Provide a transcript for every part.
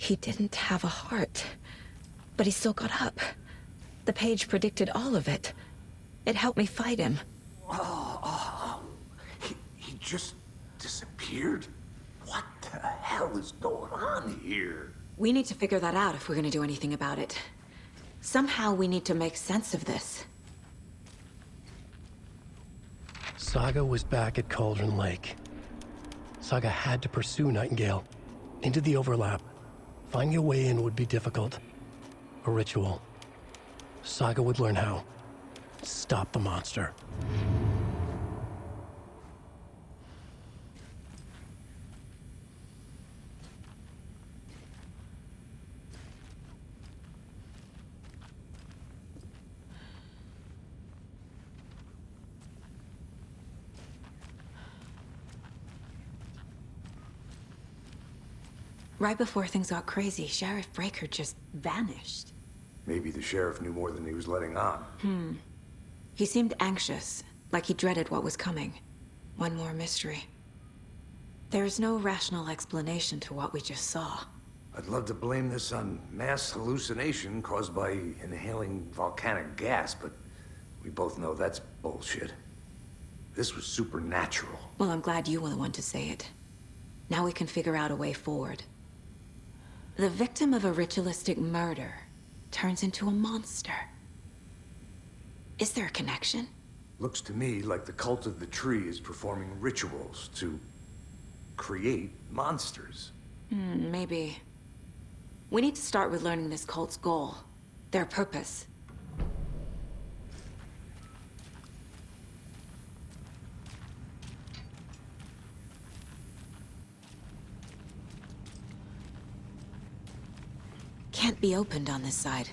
He didn't have a heart, but he still got up. The page predicted all of it. It helped me fight him. He just disappeared? What the hell is going on here? We need to figure that out if we're gonna do anything about it. Somehow we need to make sense of this. Saga was back at Cauldron Lake. Saga had to pursue Nightingale. Into the overlap. Finding a way in would be difficult. A ritual. Saga would learn how. Stop the monster. Right before things got crazy, Sheriff Breaker just vanished. Maybe the sheriff knew more than he was letting on. He seemed anxious, like he dreaded what was coming. One more mystery. There's no rational explanation to what we just saw. I'd love to blame this on mass hallucination caused by inhaling volcanic gas, but we both know that's bullshit. This was supernatural. Well, I'm glad you were the one to say it. Now we can figure out a way forward. The victim of a ritualistic murder turns into a monster. Is there a connection? Looks to me like the cult of the tree is performing rituals to create monsters. Maybe. We need to start with learning this cult's goal. Their purpose. Can't be opened on this side.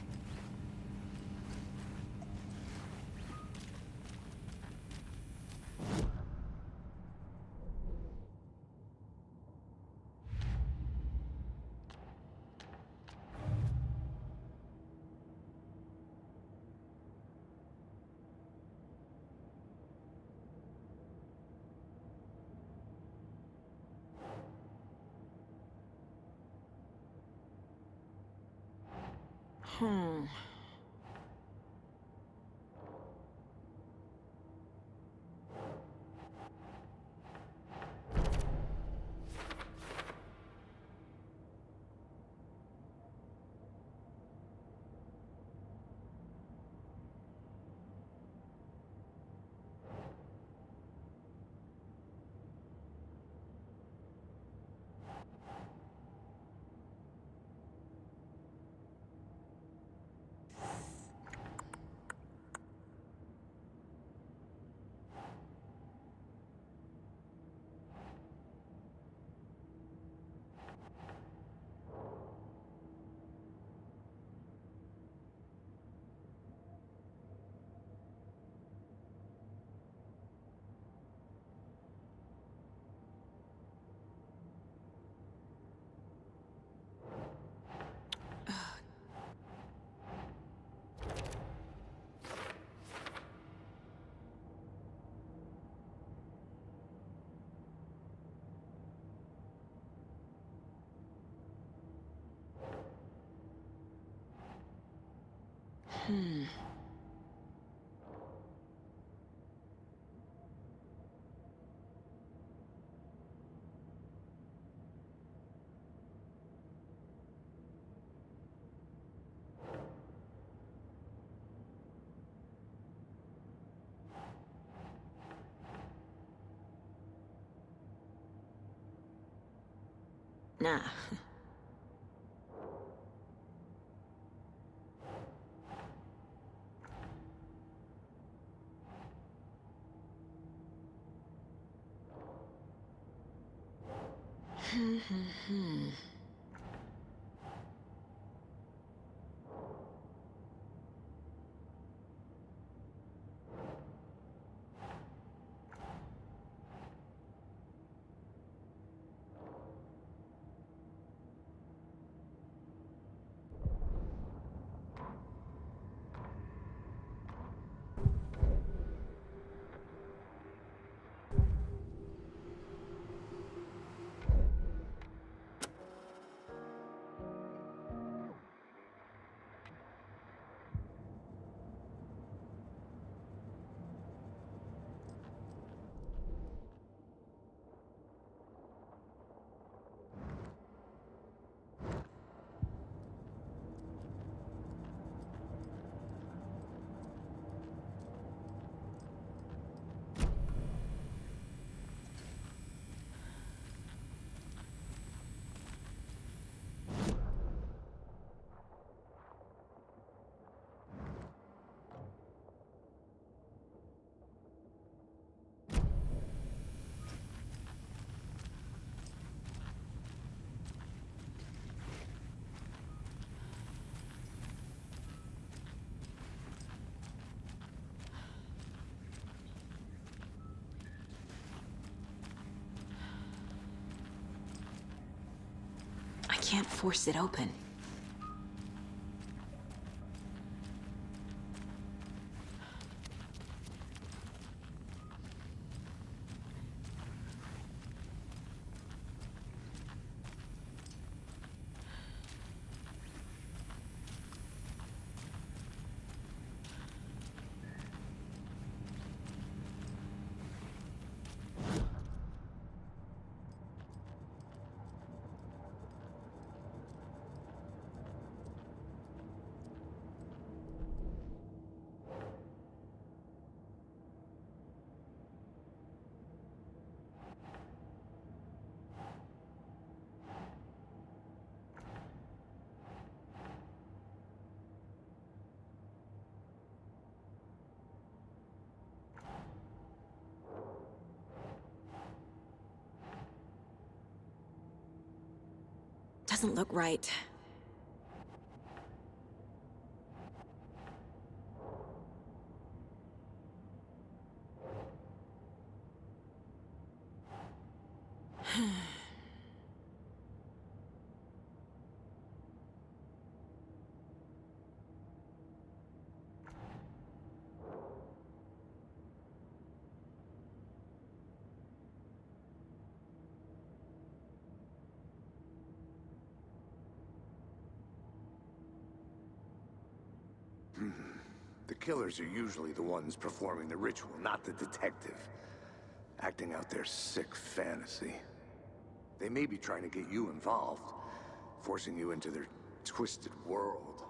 Nah. can't force it open. Doesn't look right. The killers are usually the ones performing the ritual, not the detective. Acting out their sick fantasy. They may be trying to get you involved, forcing you into their twisted world.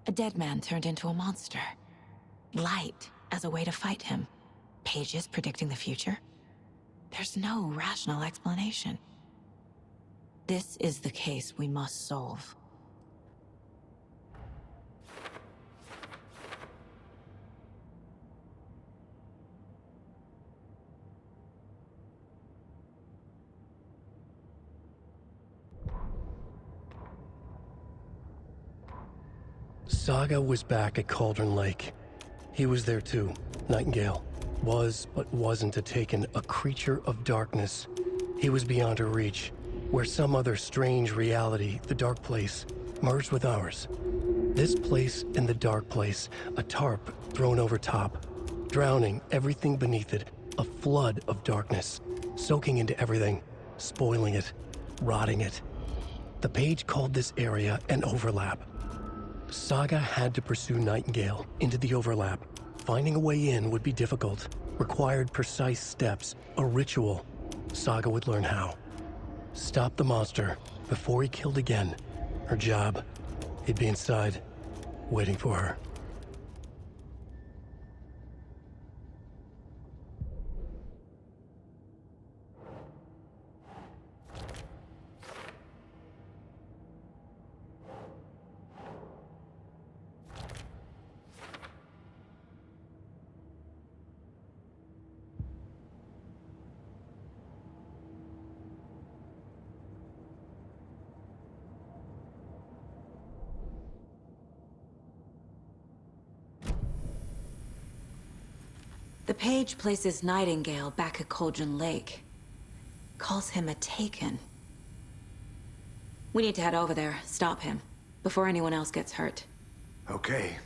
A dead man turned into a monster. Light as a way to fight him. Pages predicting the future? There's no rational explanation. This is the case we must solve. Saga was back at Cauldron Lake. He was there too, Nightingale. Was, but wasn't a Taken, a creature of darkness. He was beyond her reach, where some other strange reality, the Dark Place, merged with ours. This place and the Dark Place, a tarp thrown over top, drowning everything beneath it, a flood of darkness, soaking into everything, spoiling it, rotting it. The page called this area an overlap. Saga had to pursue Nightingale into the overlap. Finding a way in would be difficult, required precise steps, a ritual. Saga would learn how. Stop the monster before he killed again. Her job, he'd be inside, waiting for her. The page places Nightingale back at Cauldron Lake. Calls him a Taken. We need to head over there, stop him, before anyone else gets hurt. Okay.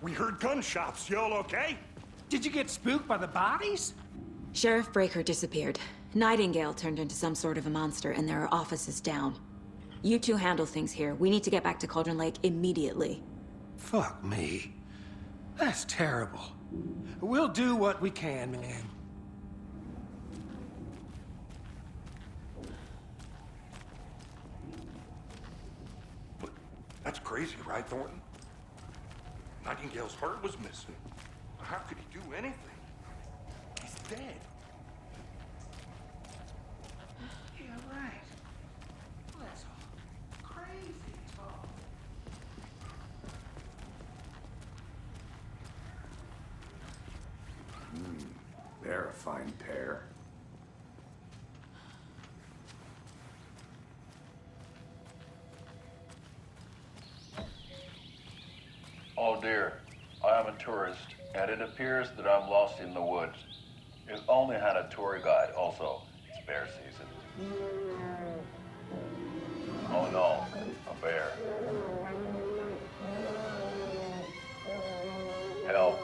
We heard gunshots. Y'all okay? Did you get spooked by the bodies? Sheriff Breaker disappeared. Nightingale turned into some sort of a monster, and there are offices down. You two handle things here. We need to get back to Cauldron Lake immediately. Fuck me. That's terrible. We'll do what we can, man. That's crazy, right, Thornton? Nightingale's heart was missing. How could he do anything? He's dead. Yeah, right. Well, that's all crazy talk. They're a fine pair. Oh dear, I am a tourist, and it appears that I'm lost in the woods. You've only had a tour guide, also. It's bear season. Oh no, a bear. Help.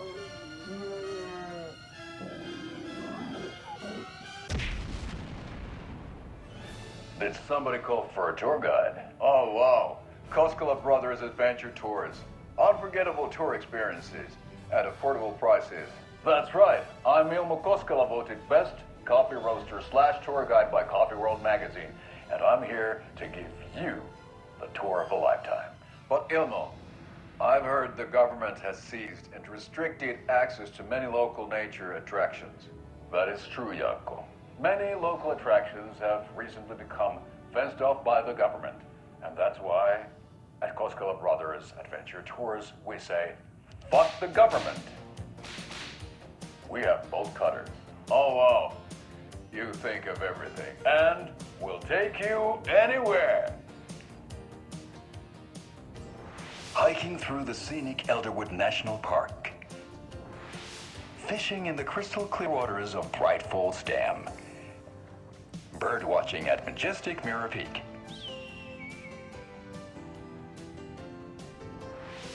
Did somebody call for a tour guide? Oh wow, Koskela Brothers Adventure Tours. Unforgettable tour experiences at affordable prices. That's right, I'm Ilmo Koskela, voted best coffee roaster / tour guide by Coffee World magazine, and I'm here to give you the tour of a lifetime. But Ilmo, I've heard the government has seized and restricted access to many local nature attractions. That is true, Janko. Many local attractions have recently become fenced off by the government, and that's why at Koskela Brothers Adventure Tours, we say, fuck the government. We have bolt cutters. Oh, wow. You think of everything. And we'll take you anywhere. Hiking through the scenic Elderwood National Park. Fishing in the crystal clear waters of Bright Falls Dam. Bird watching at majestic Mirror Peak.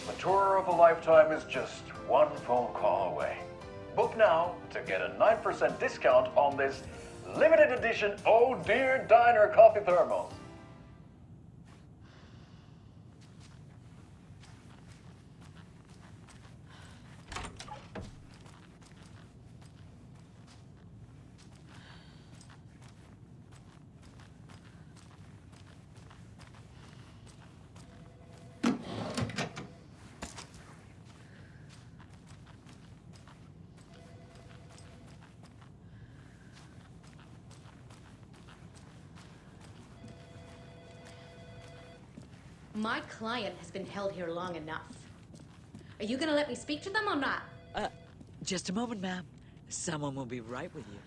The tour of a lifetime is just one phone call away. Book now to get a 9% discount on this limited edition Oh Dear Diner coffee thermos. My client has been held here long enough. Are you gonna let me speak to them or not? Just a moment, ma'am. Someone will be right with you.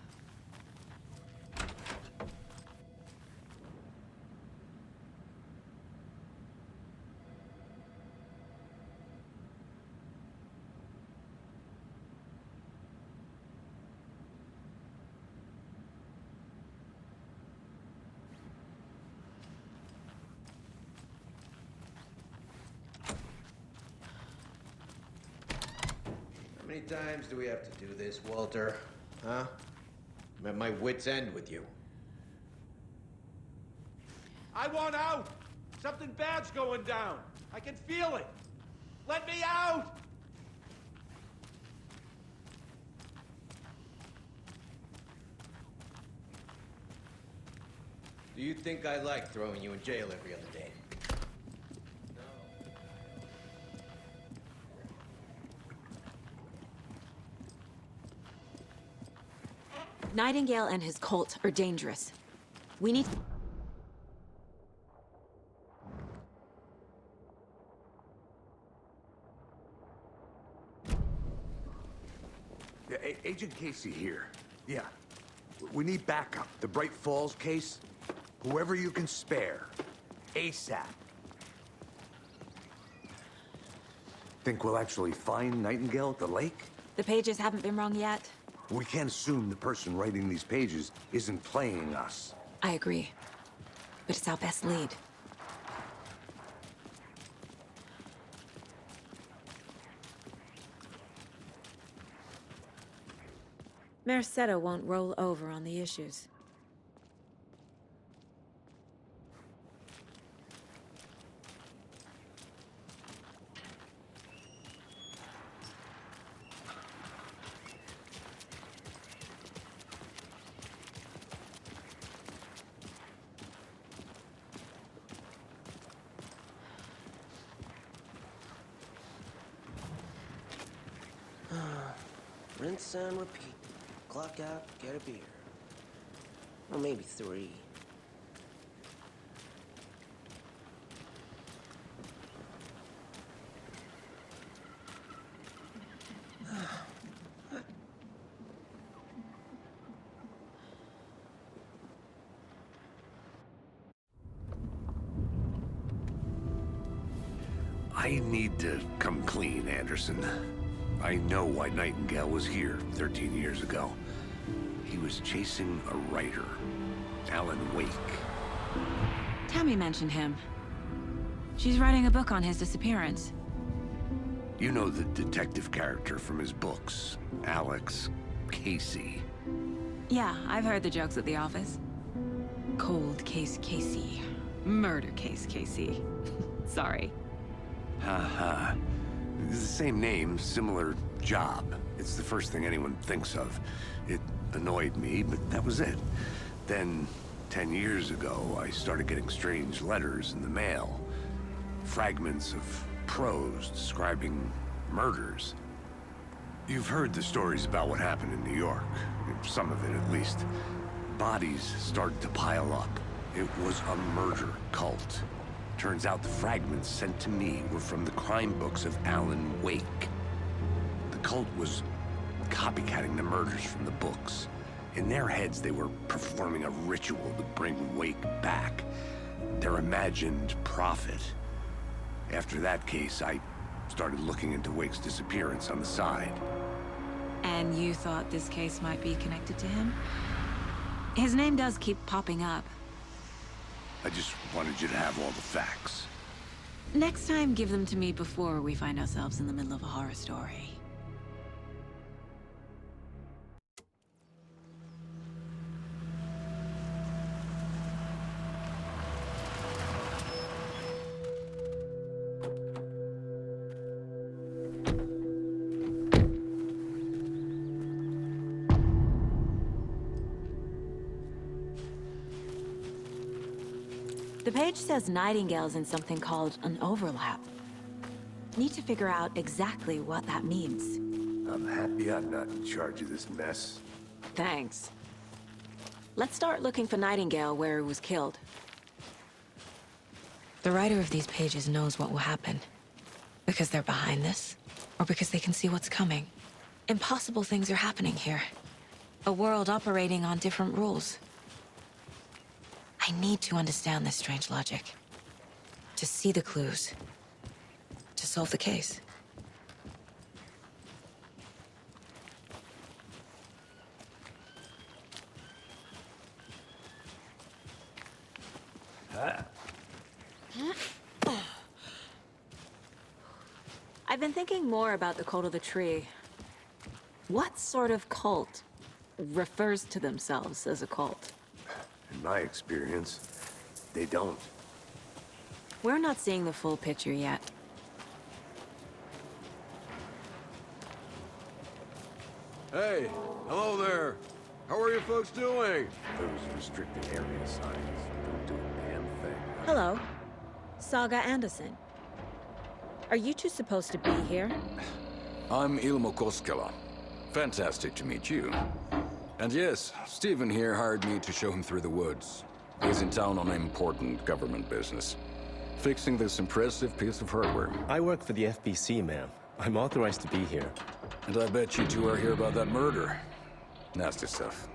How many times do we have to do this, Walter? Huh? I'm at my wit's end with you. I want out! Something bad's going down. I can feel it. Let me out! Do you think I like throwing you in jail every other day? Nightingale and his cult are dangerous. We need... Yeah, Agent Casey here. Yeah. We need backup. The Bright Falls case? Whoever you can spare. ASAP. Think we'll actually find Nightingale at the lake? The pages haven't been wrong yet. We can't assume the person writing these pages isn't playing us. I agree. But it's our best lead. Merced won't roll over on the issues. Rinse and repeat. Clock out, get a beer. Or maybe 3. I need to come clean, Anderson. I know why Nightingale was here 13 years ago. He was chasing a writer, Alan Wake. Tammy mentioned him. She's writing a book on his disappearance. You know the detective character from his books, Alex Casey. Yeah, I've heard the jokes at the office. Cold case Casey. Murder case Casey. Sorry. Haha. It's the same name, similar job. It's the first thing anyone thinks of. It annoyed me, but that was it. Then, 10 years ago, I started getting strange letters in the mail. Fragments of prose describing murders. You've heard the stories about what happened in New York. Some of it, at least. Bodies started to pile up. It was a murder cult. Turns out the fragments sent to me were from the crime books of Alan Wake. The cult was copycatting the murders from the books. In their heads, they were performing a ritual to bring Wake back. Their imagined prophet. After that case, I started looking into Wake's disappearance on the side. And you thought this case might be connected to him? His name does keep popping up. I just wanted you to have all the facts. Next time, give them to me before we find ourselves in the middle of a horror story. The page says Nightingale's in something called an overlap. Need to figure out exactly what that means. I'm happy I'm not in charge of this mess. Thanks. Let's start looking for Nightingale where he was killed. The writer of these pages knows what will happen. Because they're behind this, or because they can see what's coming. Impossible things are happening here. A world operating on different rules. I need to understand this strange logic. To see the clues. To solve the case. I've been thinking more about the Cult of the Tree. What sort of cult refers to themselves as a cult? In my experience, they don't. We're not seeing the full picture yet. Hey, hello there. How are you folks doing? Those restricted area signs don't do a damn thing. Hello. Saga Anderson. Are you two supposed to be here? I'm Ilmo Koskela. Fantastic to meet you. And yes, Stephen here hired me to show him through the woods. He's in town on important government business. Fixing this impressive piece of hardware. I work for the FBC, ma'am. I'm authorized to be here. And I bet you two are here about that murder. Nasty stuff.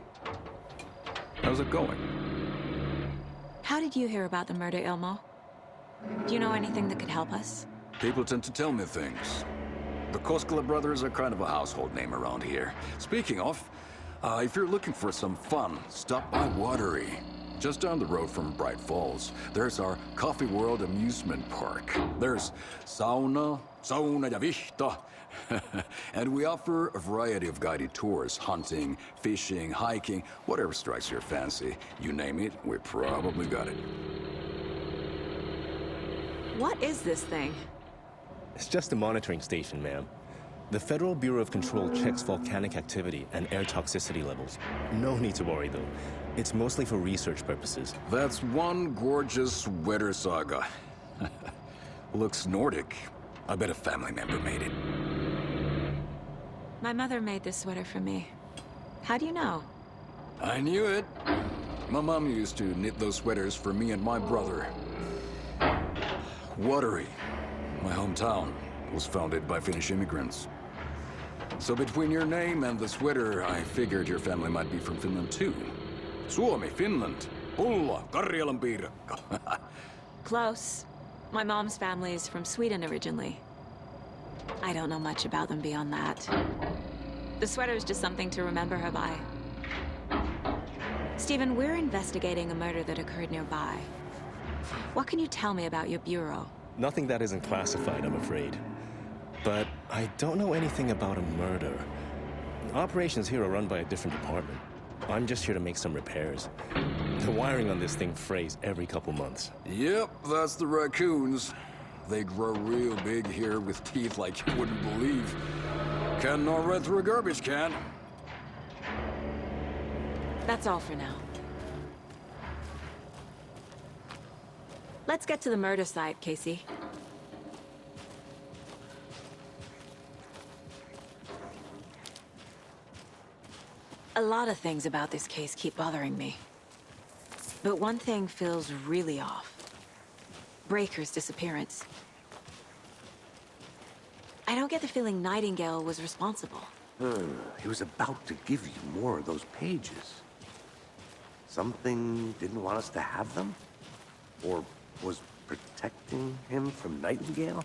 How's it going? How did you hear about the murder, Ilmo? Do you know anything that could help us? People tend to tell me things. The Koskela brothers are kind of a household name around here. Speaking of, if you're looking for some fun, stop by Watery. Just down the road from Bright Falls, there's our Coffee World amusement park. There's sauna ja vihta. And we offer a variety of guided tours, hunting, fishing, hiking, whatever strikes your fancy. You name it, we probably got it. What is this thing? It's just a monitoring station, ma'am. The Federal Bureau of Control checks volcanic activity and air toxicity levels. No need to worry, though. It's mostly for research purposes. That's one gorgeous sweater, Saga. Looks Nordic. I bet a family member made it. My mother made this sweater for me. How do you know? I knew it. My mom used to knit those sweaters for me and my brother. Watery, my hometown, was founded by Finnish immigrants. So between your name and the sweater, I figured your family might be from Finland too. Suomi, Finland. Pulla, Karjalan piirakka. Close. My mom's family is from Sweden originally. I don't know much about them beyond that. The sweater is just something to remember her by. Stephen, we're investigating a murder that occurred nearby. What can you tell me about your bureau? Nothing that isn't classified, I'm afraid. But I don't know anything about a murder. Operations here are run by a different department. I'm just here to make some repairs. The wiring on this thing frays every couple months. Yep, that's the raccoons. They grow real big here with teeth like you wouldn't believe. Can gnaw right through a garbage can. That's all for now. Let's get to the murder site, Casey. A lot of things about this case keep bothering me. But one thing feels really off. Breaker's disappearance. I don't get the feeling Nightingale was responsible. He was about to give you more of those pages. Something didn't want us to have them? Or was protecting him from Nightingale?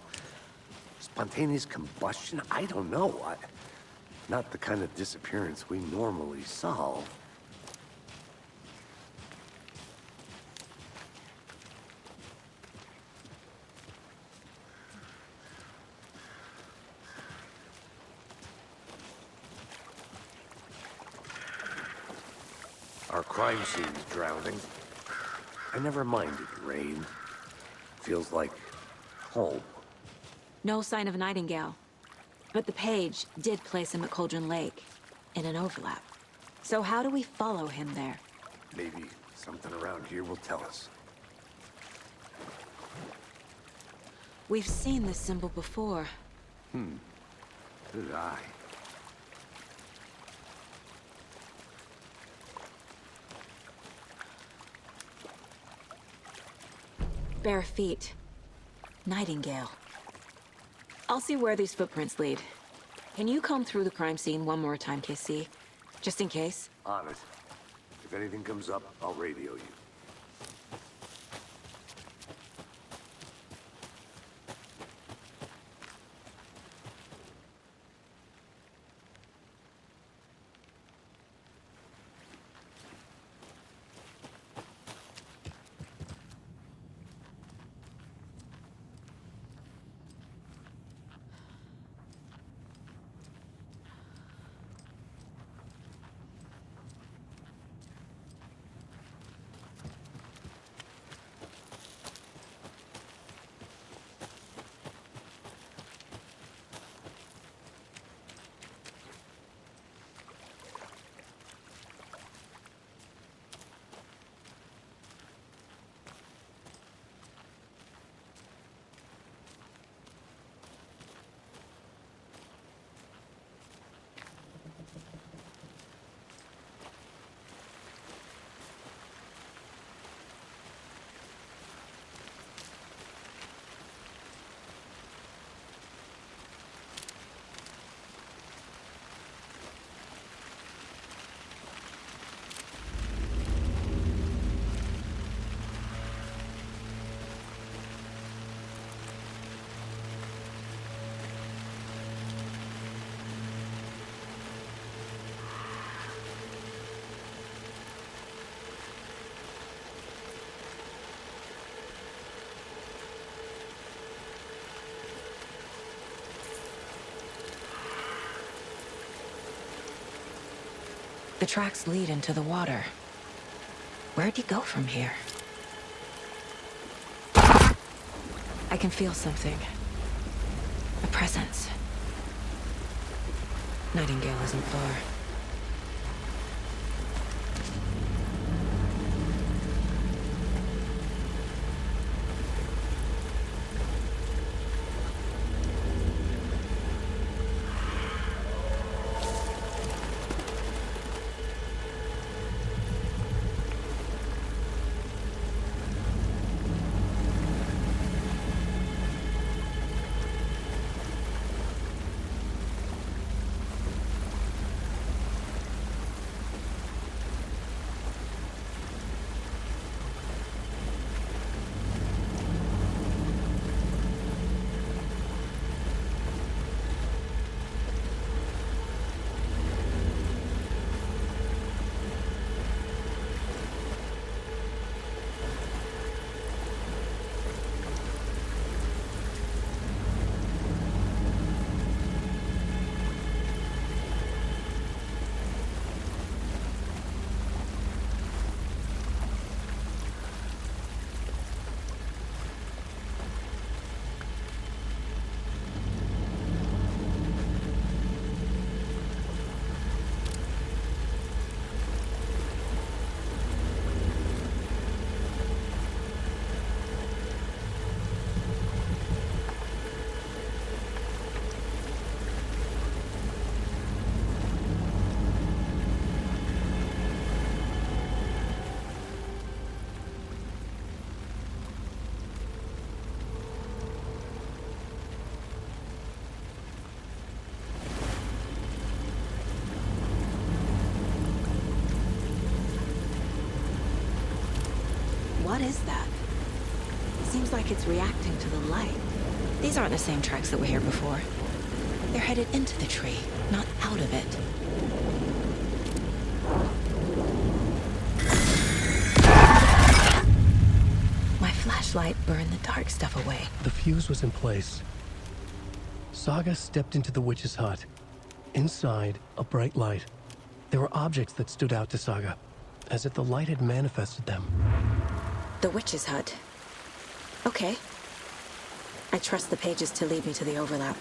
Spontaneous combustion? I don't know. Not the kind of disappearance we normally solve. Our crime scene's drowning. I never minded rain. Feels like home. No sign of Nightingale. But the page did place him at Cauldron Lake, in an overlap. So how do we follow him there? Maybe something around here will tell us. We've seen this symbol before. Good eye. Bare feet. Nightingale. I'll see where these footprints lead. Can you comb through the crime scene one more time, KC? Just in case? On it. If anything comes up, I'll radio you. The tracks lead into the water. Where'd he go from here? I can feel something. A presence. Nightingale isn't far. What is that? Seems like it's reacting to the light. These aren't the same tracks that were here before. They're headed into the tree, not out of it. My flashlight burned the dark stuff away. The fuse was in place. Saga stepped into the witch's hut. Inside, a bright light. There were objects that stood out to Saga, as if the light had manifested them. The witch's hut. Okay. I trust the pages to lead me to the overlap.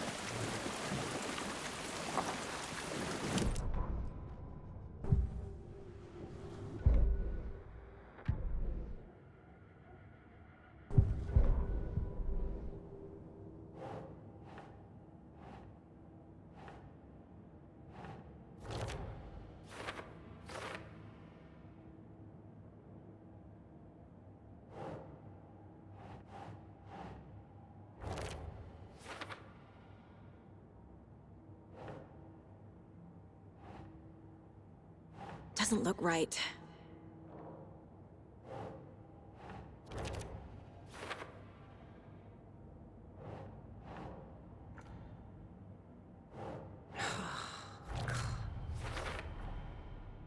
Doesn't look right.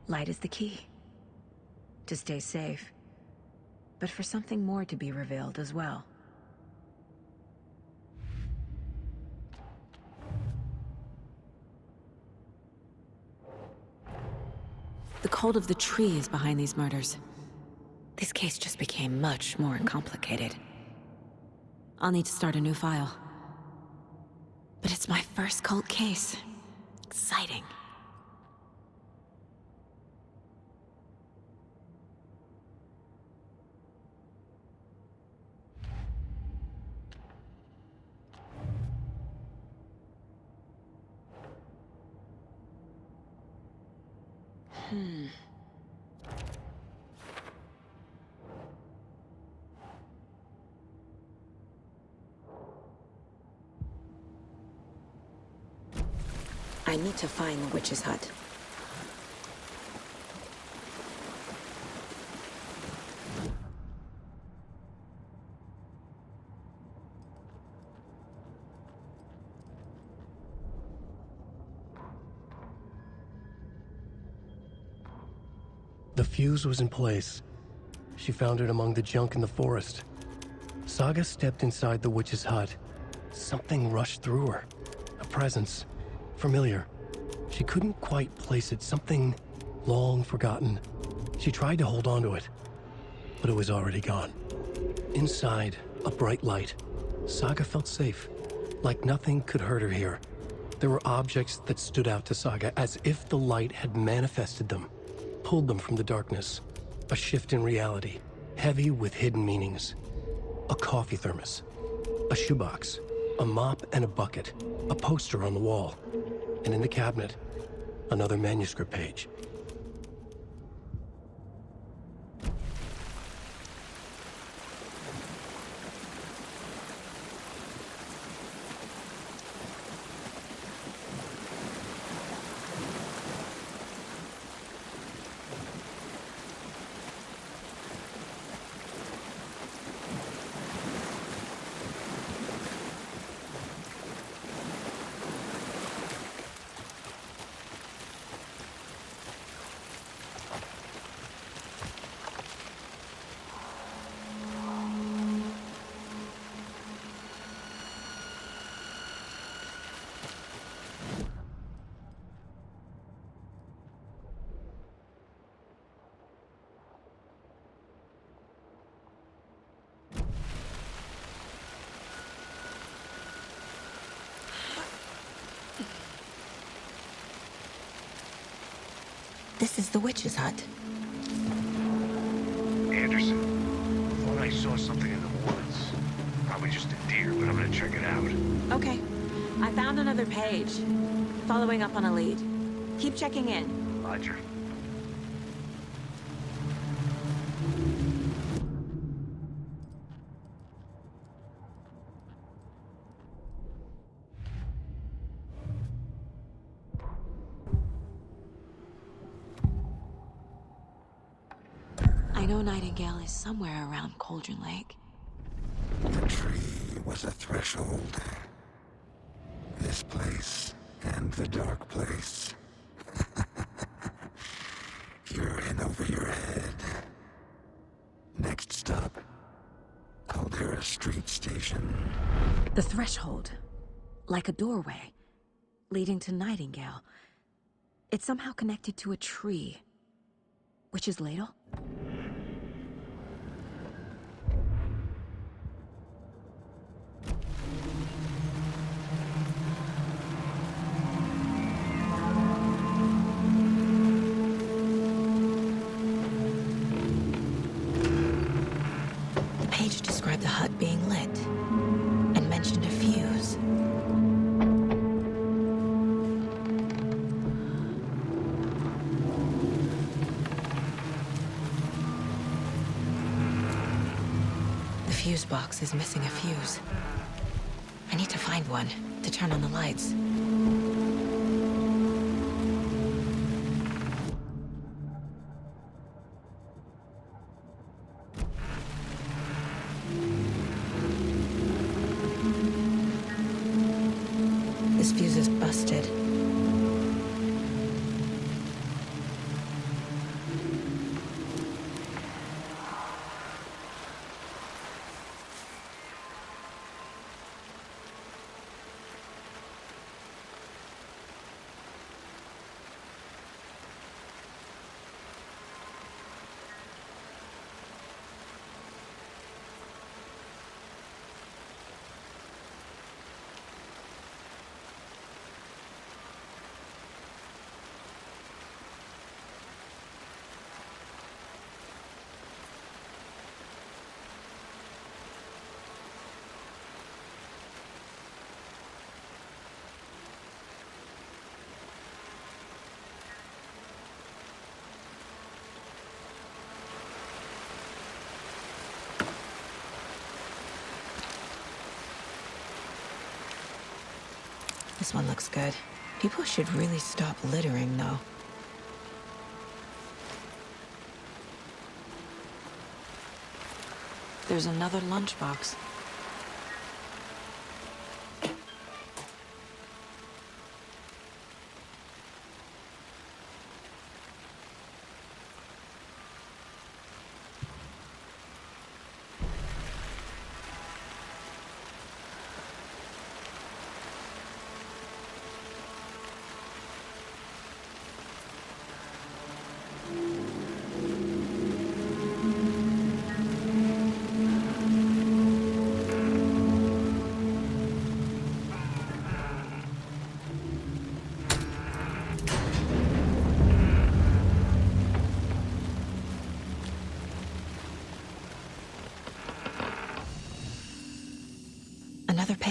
Light is the key. To stay safe. But for something more to be revealed as well. The cult of the tree is behind these murders. This case just became much more complicated. I'll need to start a new file. But it's my first cult case. Exciting. I need to find the witch's hut. The fuse was in place. She found it among the junk in the forest. Saga stepped inside the witch's hut. Something rushed through her. A presence. Familiar. She couldn't quite place it. Something long forgotten. She tried to hold on to it, but it was already gone. Inside, a bright light. Saga felt safe, like nothing could hurt her here. There were objects that stood out to Saga as if the light had manifested them, pulled them from the darkness. A shift in reality, heavy with hidden meanings. A coffee thermos, a shoebox, a mop and a bucket, a poster on the wall, and in the cabinet, another manuscript page. This is the witch's hut. Anderson, thought I saw something in the woods. Probably just a deer, but I'm gonna check it out. Okay. I found another page. Following up on a lead. Keep checking in. Roger. I know Nightingale is somewhere around Cauldron Lake. The tree was a threshold. This place and the dark place. You're in over your head. Next stop, Caldera Street Station. The threshold. Like a doorway. Leading to Nightingale. It's somehow connected to a tree. Witch's ladle? The page described the hut being lit and mentioned a fuse. The fuse box is missing a fuse. I need to find one to turn on the lights. This fuse is busted. This one looks good. People should really stop littering, though. There's another lunchbox.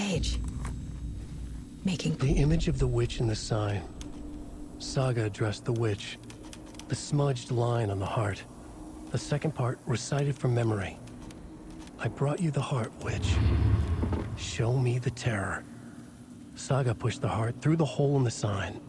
page. Making... The image of the witch in the sign. Saga addressed the witch. The smudged line on the heart. The second part recited from memory. I brought you the heart, witch. Show me the terror. Saga pushed the heart through the hole in the sign.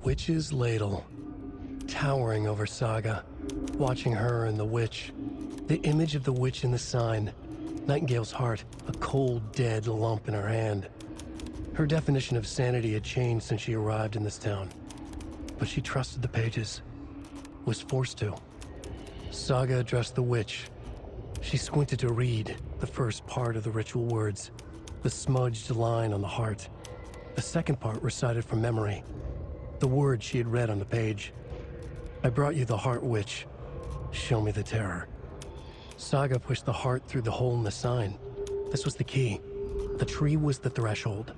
Witch's ladle, towering over Saga, watching her and the witch. The image of the witch in the sign, Nightingale's heart, a cold, dead lump in her hand. Her definition of sanity had changed since she arrived in this town, but she trusted the pages, was forced to. Saga addressed the witch. She squinted to read the first part of the ritual words, the smudged line on the heart. The second part recited from memory. The words she had read on the page. I brought you the heart, witch. Show me the terror. Saga pushed the heart through the hole in the sign. This was the key. The tree was the threshold.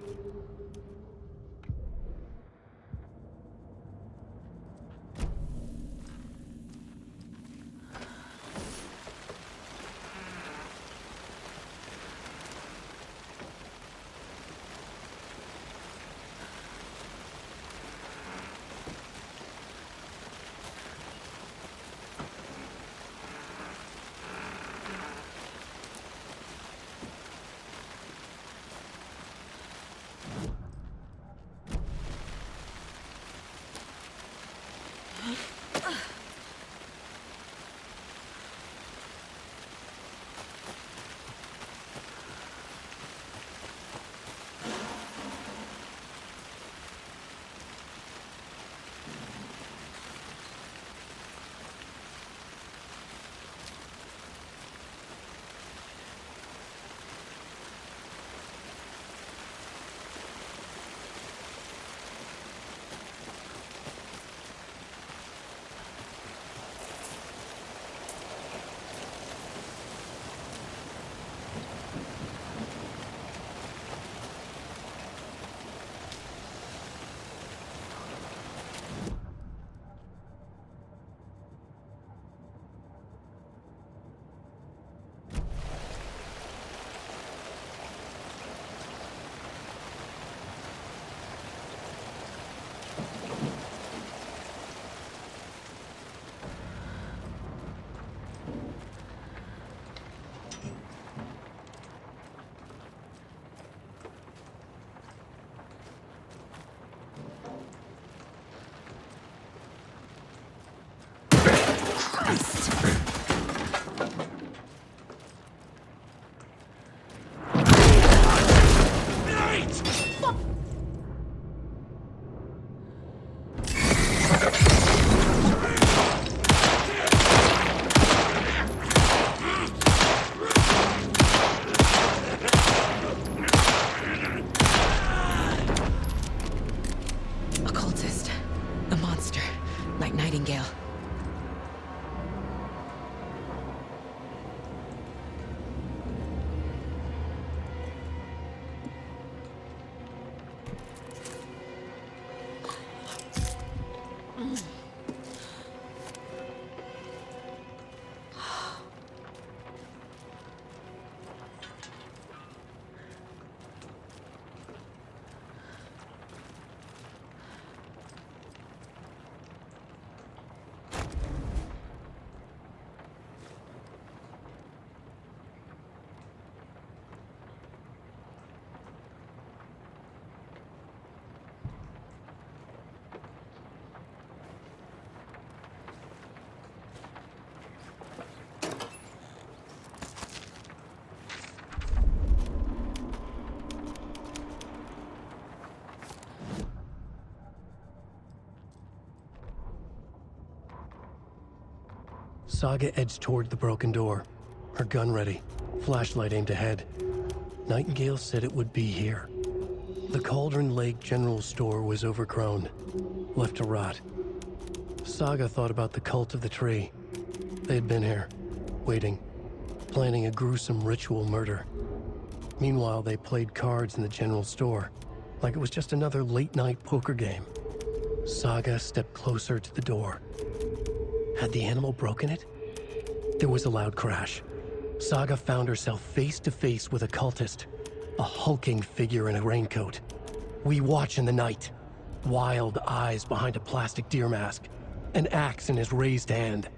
Saga edged toward the broken door, her gun ready, flashlight aimed ahead. Nightingale said it would be here. The Cauldron Lake General Store was overgrown, left to rot. Saga thought about the cult of the tree. They had been here, waiting, planning a gruesome ritual murder. Meanwhile, they played cards in the general store, like it was just another late-night poker game. Saga stepped closer to the door. Had the animal broken it? There was a loud crash. Saga found herself face to face with a cultist, a hulking figure in a raincoat. We watch in the night, wild eyes behind a plastic deer mask, an axe in his raised hand.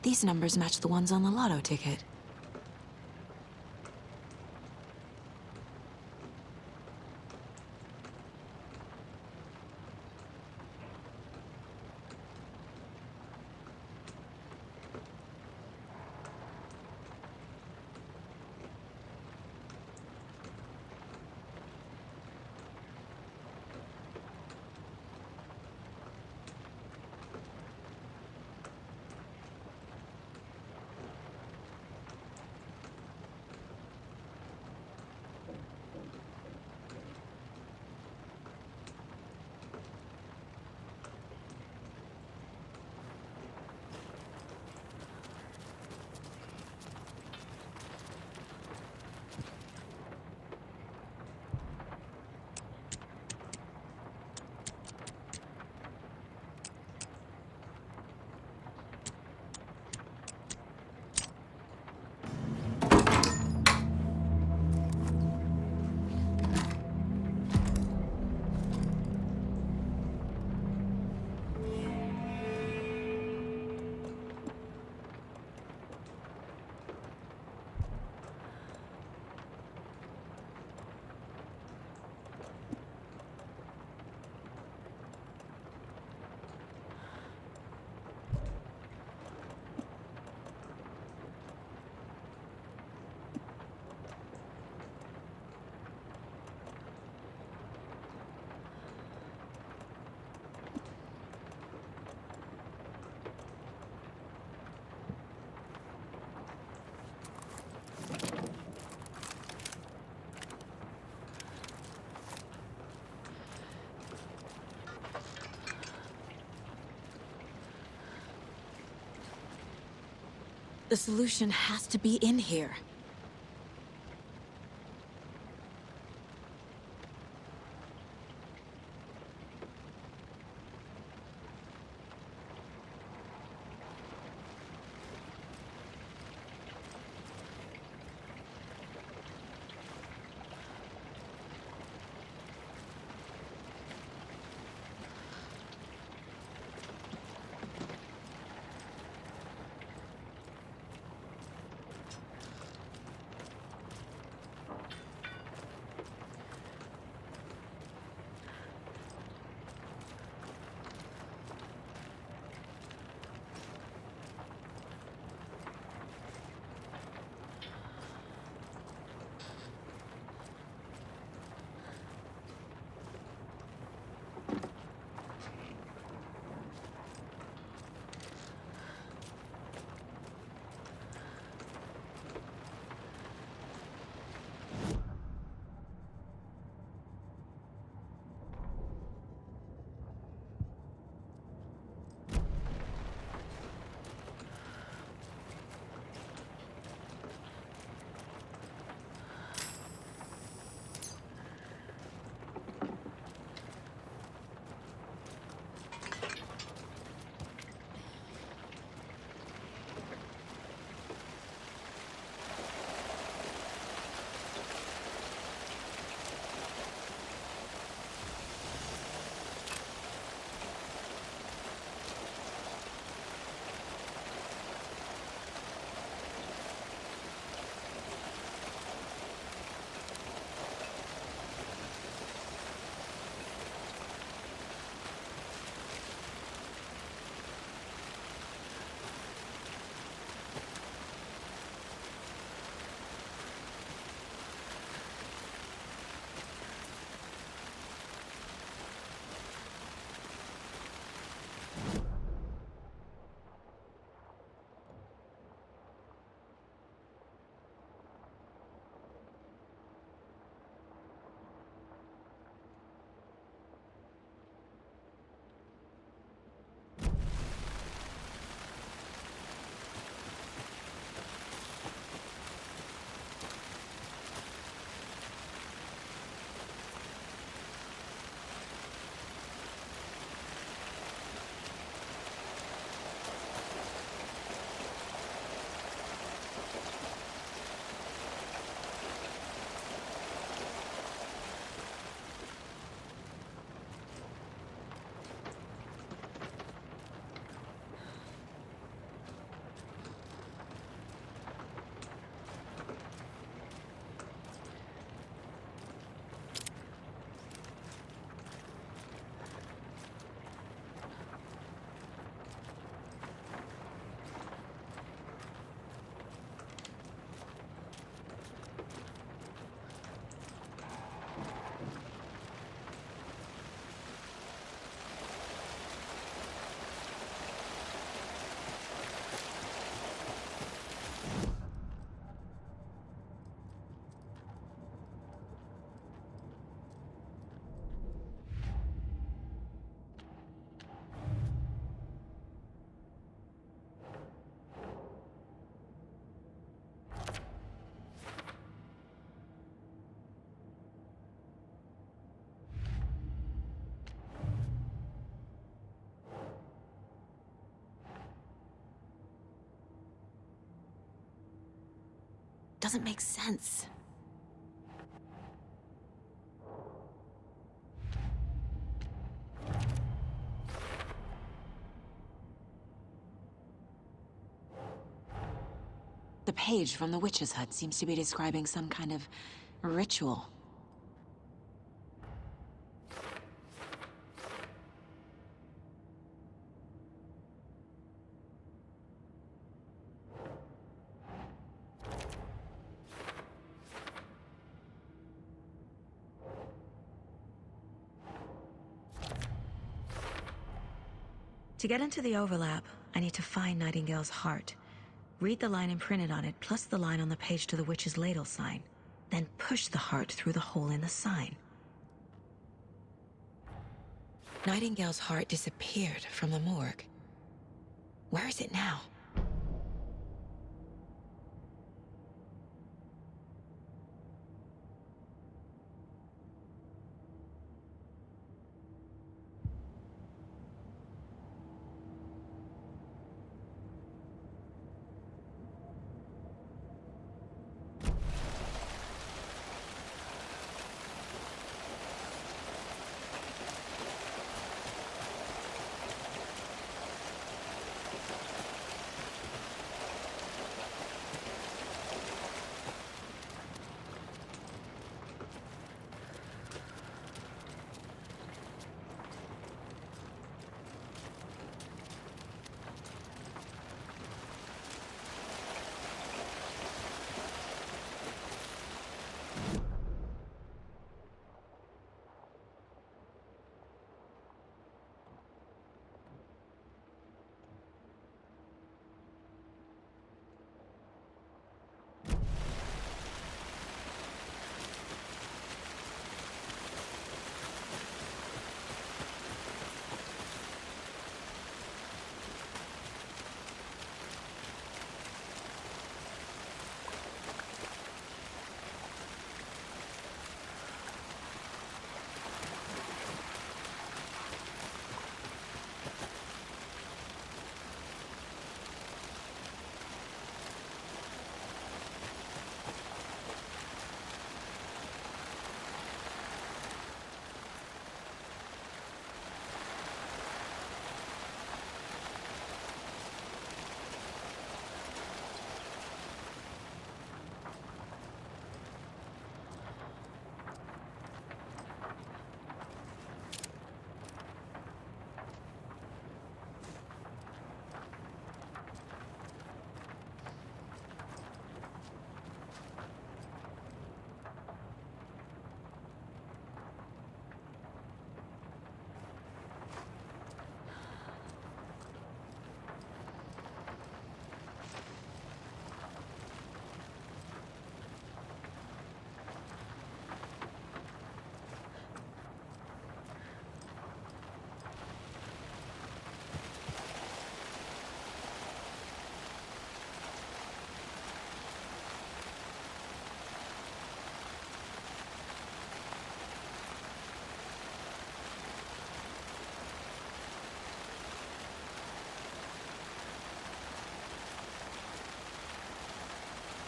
These numbers match the ones on the lotto ticket. The solution has to be in here. doesn't make sense. The page from the witch's hut seems to be describing some kind of ritual. To get into the overlap, I need to find Nightingale's heart. Read the line imprinted on it, plus the line on the page to the witch's ladle sign. Then push the heart through the hole in the sign. Nightingale's heart disappeared from the morgue. Where is it now?